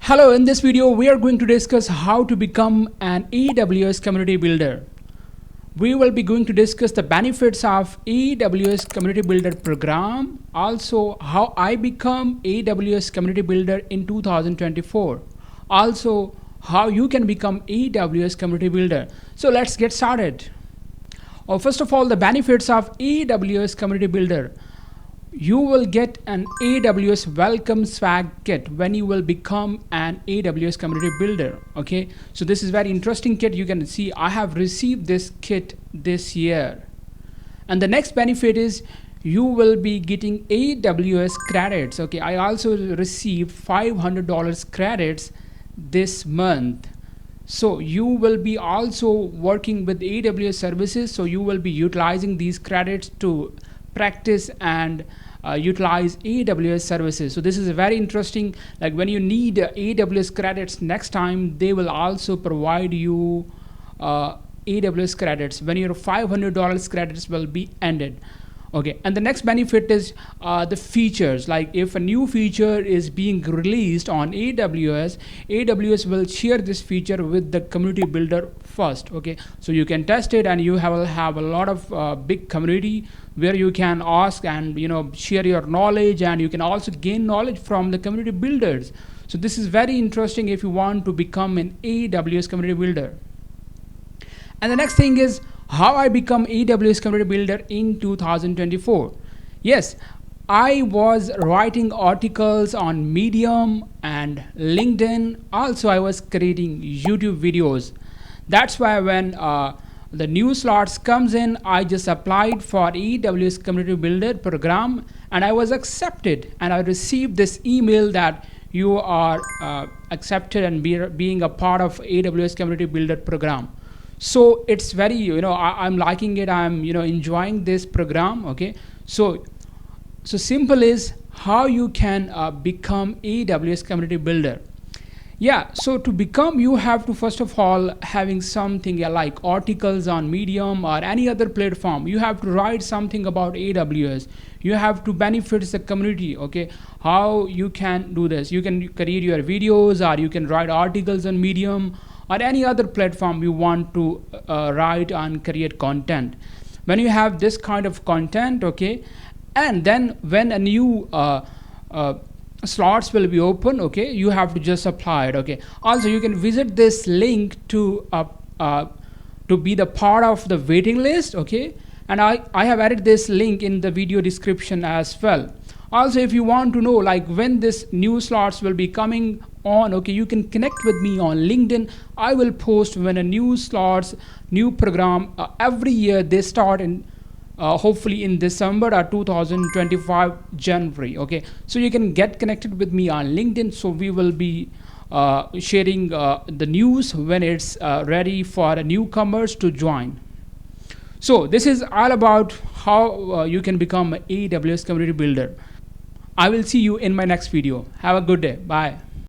Hello, in this video we are going to discuss how to become an AWS Community Builder. We will be going to discuss the benefits of AWS Community Builder program, also how I become AWS Community Builder in 2024, also how you can become AWS Community Builder. So let's get started. First of all, the benefits of AWS Community Builder. You will get an AWS welcome swag kit when you will become an AWS community builder. Okay, so this is very interesting kit. You can see I have received this kit this year. And the next benefit is you will be getting AWS credits. Okay, I also received $500 credits this month. So you will be also working with AWS services, so you will be utilizing these credits to practice and utilize AWS services. So this is very interesting. Like when you need AWS credits next time, they will also provide you AWS credits when your $500 credits will be ended. Okay, and the next benefit is the features. Like if a new feature is being released on AWS, AWS will share this feature with the community builder first. Okay, so you can test it, and you will have a lot of big community where you can ask and share your knowledge, and you can also gain knowledge from the community builders. So this is very interesting if you want to become an AWS community builder. And the next thing is how I become AWS Community Builder in 2024. Yes, I was writing articles on Medium and LinkedIn. Also, I was creating YouTube videos. That's why when the new slots comes in, I just applied for AWS Community Builder program, and I was accepted. And I received this email that you are accepted and being a part of AWS Community Builder program. So it's very, I'm liking it. I'm, enjoying this program. Okay. So simple is how you can become AWS community builder. Yeah. So to become, you have to first of all having something like articles on Medium or any other platform. You have to write something about AWS. You have to benefit the community. Okay. How you can do this? You can create your videos, or you can write articles on Medium, or any other platform you want to write and create content. When you have this kind of content, okay, and then when a new slots will be open, okay, you have to just apply it. Okay. Also, you can visit this link to be the part of the waiting list. Okay, and I have added this link in the video description as well. Also, if you want to know like when this new slots will be coming on, okay, you can connect with me on LinkedIn. I will post when a new slots, new program every year. They start in hopefully in December or 2025 January. Okay, so you can get connected with me on LinkedIn. So we will be sharing the news when it's ready for newcomers to join. So this is all about how you can become an AWS community builder. I will see you in my next video. Have a good day. Bye.